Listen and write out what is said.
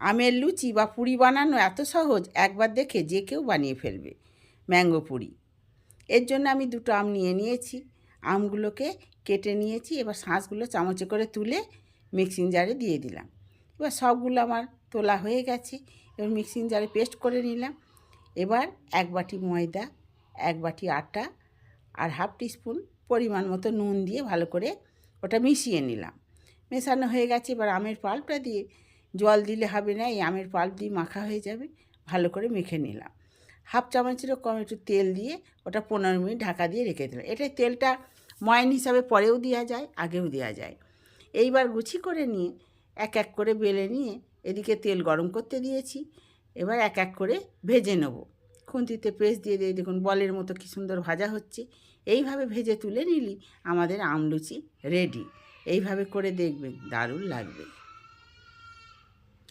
আমের লুচি বা পুরি বানানো এত সহজ, একবার দেখে যে কেউ বানিয়ে ফেলবে। ম্যাঙ্গো পুরি। এর জন্য আমি দুটো আম নিয়েছি। আমগুলোকে কেটে নিয়েছি। এবার শাঁসগুলো চামচে করে তুলে মিক্সিং জারে দিয়ে দিলাম। এবার সবগুলো আমার তোলা হয়ে গেছে। এবার মিক্সিং জারে পেস্ট করে নিলাম। এবার 1 বাটি ময়দা, 1 বাটি আটা আর হাফ টিস্পুন পরিমাণ মতো নুন দিয়ে ভালো করে ওটা মিশিয়ে নিলাম। মেশানো হয়ে গেছে। এবার আমের পাল্পটা দিয়ে, জল দিলে হবে না, এই আমের পাল্প দিয়ে মাখা হয়ে যাবে। ভালো করে মেখে নিলাম। হাফ চামচেরও কম একটু তেল দিয়ে ওটা 15 মিনিট ঢাকা দিয়ে রেখে দিলাম। এটা তেলটা ময়ান হিসাবে পরেও দেওয়া যায়, আগেও দেওয়া যায়। এইবার গুছি করে নিয়ে এক এক করে বেলে নিয়ে এদিকে তেল গরম করতে দিয়েছি। এবার এক এক করে ভেজে নেব। খুন্তিতে পেস্ট দিয়ে দিয়ে দেখুন বলের মতো কী সুন্দর ভাজা হচ্ছে। এইভাবে ভেজে তুলে নিলেই আমাদের আম লুচি রেডি। এইভাবে করে দেখবেন, দারুণ লাগবে।